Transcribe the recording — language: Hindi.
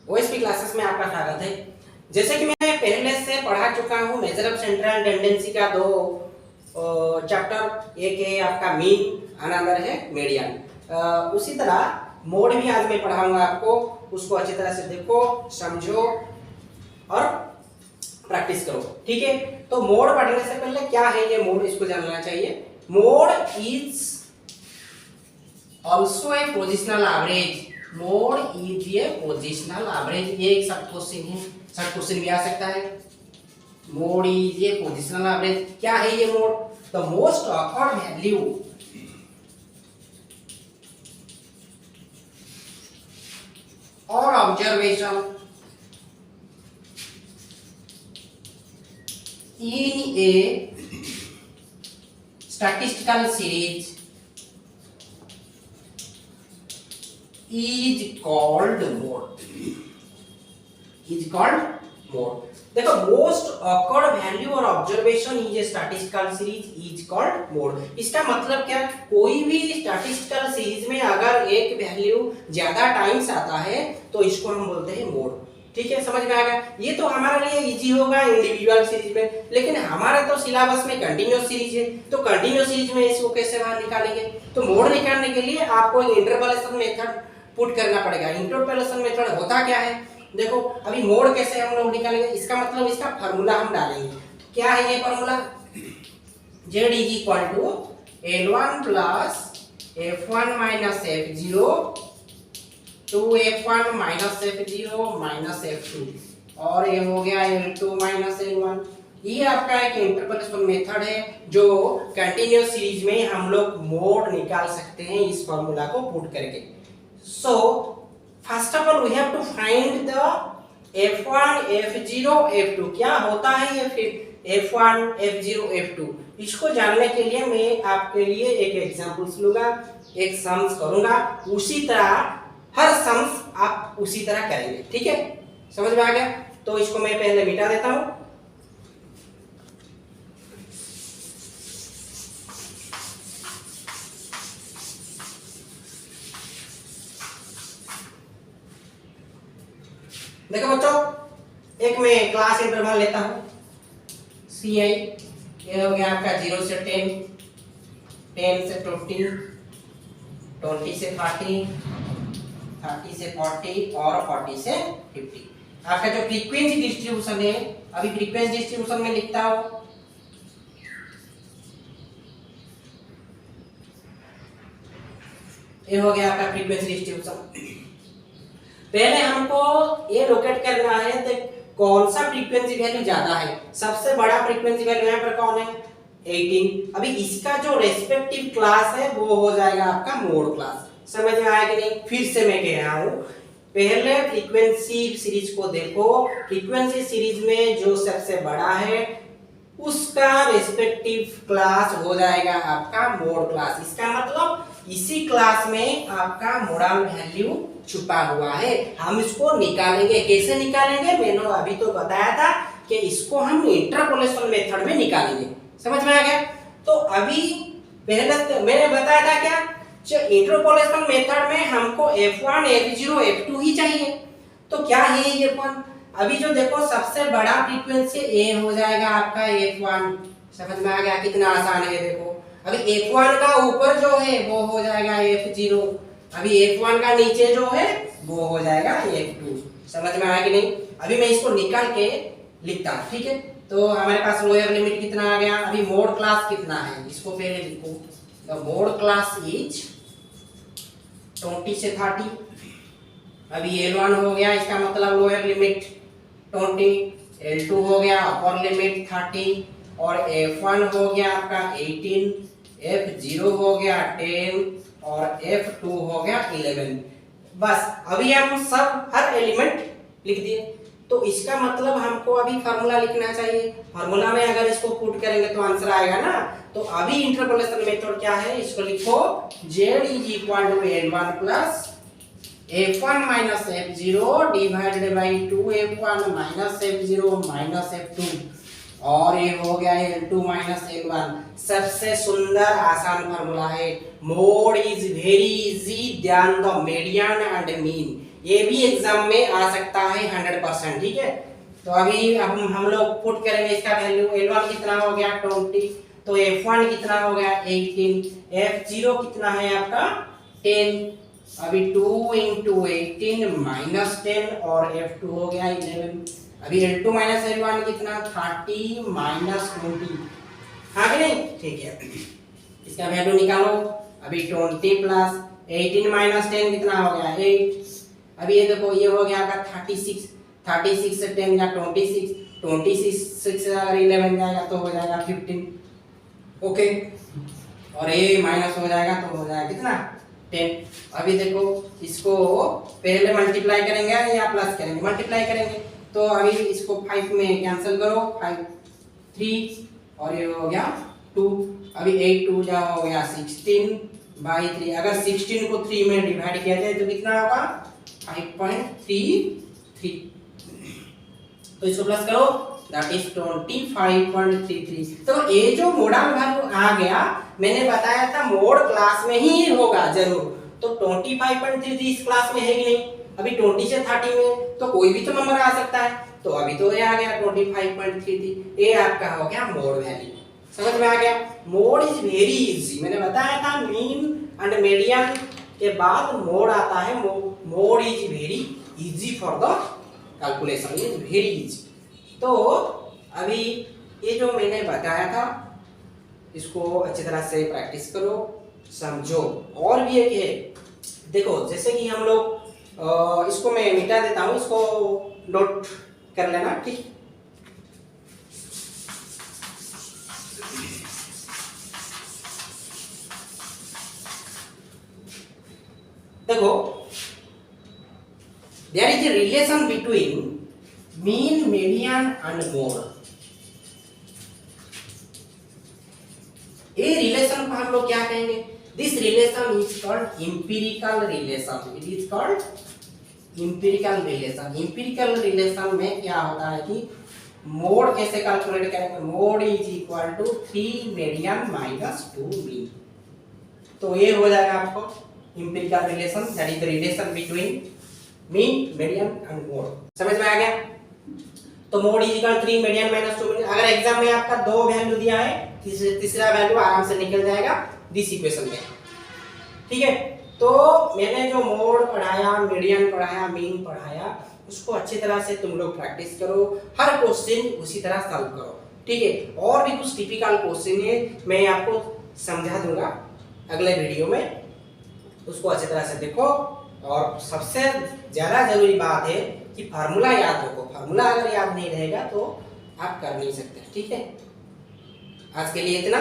ओएसपी क्लासेस में आपका स्वागत है। जैसे कि मैं पहले से पढ़ा चुका हूँ मेजर ऑफ सेंट्रल टेंडेंसी का दो चैप्टर, एक है आपका मीन, अनदर है मीडियन। उसी तरह मोड भी आज मैं पढ़ाऊंगा आपको, उसको अच्छी तरह से देखो, समझो और प्रैक्टिस करो, ठीक है। तो मोड पढ़ने से पहले क्या है ये मोड, इसको जानना चाहिए। Mode is also a positional average. Mode is a positional average, ये एक शॉर्ट क्वेश्चन है, शॉर्ट क्वेश्चन भी आ सकता है। Mode is a positional average, क्या है ये mode? The most awkward value और observation in a statistical series is called mode। is called mode। देखो, मोस्ट ऑकवर्ड वैल्यू और observation is a statistical series is called mode. इसका मतलब क्या? कोई भी स्टैटिस्टिकल सीरीज में अगर एक वैल्यू ज्यादा टाइम्स आता है तो इसको हम बोलते हैं मोड। ठीक है, समझ में आ गया? ये तो हमारे लिए इजी होगा इंडिविजुअल सीरीज में, लेकिन हमारे तो सिलेबस में कंटीन्यूअस सीरीज है, तो कंटीन्यूअस सीरीज में इसको कैसे बाहर निकालेंगे? तो मोड निकालने के लिए आपको एक इंटरपोलेशन मेथड पुट करना पड़ेगा। इंटरपोलेशन मेथड होता क्या है? देखो, अभी मोड कैसे हम लोग निकालेंगे, इसका मतलब इसका फार्मूला हम डालेंगे। तो क्या है ये formula? z is equal to L1 plus F1 minus F0 two F1 minus F0 minus F2, और ये हो गया L2 माइनस L1। ये आपका एक इंटरपोलेशन मेथड है जो कंटीन्यूअस सीरीज में हम लोग मोड निकाल सकते हैं इस फार्मूला को पुट करके। So first of all we have to find the F1 F0 F2। क्या होता है ये F1 F0 F2? इसको जानने के लिए मैं आपके लिए एक एग्जांपल्स लूंगा, एक सम्स करूंगा, उसी तरह हर सम्स आप उसी तरह करेंगे। ठीक है, समझ में आ गया? तो इसको मैं पहले मिटा देता हूं। देखो बच्चों, एक मैं क्लास इंटरवल लेता हूं CI। ये हो गया आपका 0 से 10, 10 से 20, 20 से 30, 30 से 40 और 40 से 50। आपका जो फ्रीक्वेंसी डिस्ट्रीब्यूशन है, अभी फ्रीक्वेंसी डिस्ट्रीब्यूशन में लिखता हूं। ये हो गया आपका फ्रीक्वेंसी डिस्ट्रीब्यूशन। पहले हमको ये लोकेट करना है तो कौन सा फ्रीक्वेंसी वैल्यू ज्यादा है। सबसे बड़ा फ्रीक्वेंसी वैल्यू यहाँ पर कौन है? 18। अभी इसका जो रेस्पेक्टिव क्लास है वो हो जाएगा आपका मोड क्लास। समझ में आया कि नहीं? फिर से मैं कह रहा हूं, पहले फ्रीक्वेंसी सीरीज को देखो। फ्रीक्वेंसी सीरीज में जो सबसे बड़ा है उसका रेस्पेक्टिव क्लास हो जाएगा आपका मोड क्लास। इसका मतलब इसी क्लास में आपका मोडल वैल्यू छुपा हुआ है, हम इसको निकालेंगे। कैसे निकालेंगे? मैंने अभी तो बताया था कि इसको हम इंटरपोलेशन मेथड में निकालेंगे। समझ में आ गया? तो अभी पहले मैंने बताया था क्या, जो इंटरपोलेशन मेथड में हमको F1 F0 F2 ही चाहिए। तो क्या है ये F1? अभी जो देखो सबसे बड़ा फ्रीक्वेंसी A हो जाएगा आपका F1। समझ में आ गया? कितना आसान है देखो। अभी F1 का ऊपर जो है वो हो जाएगा F0, अभी F1 का नीचे जो है वो हो जाएगा F2। समझ में आया कि नहीं? अभी मैं इसको निकाल के लिखता हूं। ठीक है, तो हमारे पास लोअर लिमिट कितना आ गया? अभी मोड क्लास कितना है इसको पहले लिखो। द मोड क्लास इज 20 से 30। अभी L1 हो गया, इसका मतलब लोअर लिमिट 20, L2 हो गया अपर लिमिट 30, और F1 हो गया आपका 18, F0 हो गया 10 और F2 हो गया 11। बस अभी हम सब हर एलिमेंट लिख दिए। तो इसका मतलब हमको अभी फार्मूला लिखना चाहिए। फार्मूला में अगर इसको पुट करेंगे तो आंसर आएगा ना। तो अभी इंटरपोलेशन मेथड क्या है, इसको लिखो Z is equal to L1 plus F1 minus F0 divided by 2F1 minus F0 minus F2, और ये हो गया L2 माइनस L1। सबसे सुंदर आसान फार्मूला है। Mode is very easy then the median and mean. ये भी एग्जाम में आ सकता है 100%, ठीक है। तो अभी हम लोग पुट करेंगे इसका वैल्यू। L1 कितना हो गया 20, तो F1 कितना हो गया 18, F0 कितना है आपका 10। अभी 2 into 18 minus 10 और F2 हो गया 11। अभी L2 minus L1 कितना 30 minus 20, हाँ कि नहीं, ठीक है। इसका वैल्यू निकालो। अभी 20 प्लस 18 माइनस 10 कितना हो गया 8। अभी ये देखो ये हो गया आपका 36 से 10 या 26 से अगर 11 जाएगा तो हो जाएगा 15, ओके। और ये माइनस हो जाएगा तो हो जाएगा कितना 10। अभी देखो इसको पहले मल्टीप्लाई करेंगे या प्लस करेंगे, मल्टीप्लाई करेंगे। तो अभी इसको 5 में कैंसिल करो, 5 3 और ये हो गया 2। अभी 8 2 जा हो गया 16/3। अगर 16 को 3 में डिवाइड किया जाए तो कितना होगा 5.33। तो इसको प्लस करो, दैट इज 25.33। तो ये जो मोडल वैल्यू आ गया, मैंने बताया था मोड क्लास में ही होगा जरूर। तो 25.33 इस क्लास में है कि नहीं। अभी 20 से 30 में तो कोई भी तो नंबर आ सकता है। तो अभी तो ये आ गया 25.33, ये आपका हो गया मोड वैल्यू। समझ में आ गया। मोड इज वेरी इजी, मैंने बताया था मीन एंड मीडियन के बाद मोड आता है। Mode is very easy for the calculation, is very easy. तो अभी ये जो मैंने बताया था इसको अच्छी तरह से प्रैक्टिस करो, समझो। और भी एक है, देखो जैसे कि हम लोग इसको मैं मिटा देता हूँ, इसको नोट कर लेना, ठीक। देखो there is a relation between mean, median and mode। ये रिलेशन को हम लोग क्या कहेंगे, this relation is called empirical relation. It is called empirical relation. Empirical relation में क्या होता है कि मोड कैसे कैलकुलेट करेंगे, mode is equal to 3 median minus 2 mean. तो ये हो जाएगा आपको empirical relation, that is the relation between mean, median and mode. समझ में आ गया। तो mode is equal 3 median minus 2 mean. अगर एग्जाम में आपका दो वैल्यू दिया है, तीसरा वैल्यू आराम से निकल जाएगा दिस इक्वेशन में, ठीक है। तो मैंने जो मोड पढ़ाया, मीडियन पढ़ाया, मीन पढ़ाया, उसको अच्छी तरह से तुम लोग प्रैक्टिस करो। हर क्वेश्चन उसी तरह सॉल्व करो, ठीक है। और भी कुछ टिपिकल क्वेश्चन है, मैं आपको समझा दूंगा अगले वीडियो में, उसको अच्छी तरह से देखो। और सबसे ज्यादा जरूरी बात है कि फार्मूला याद रखो। फार्मूला अगर याद नहीं रहेगा तो आप कर नहीं सकते, ठीक है। आज के लिए इतना।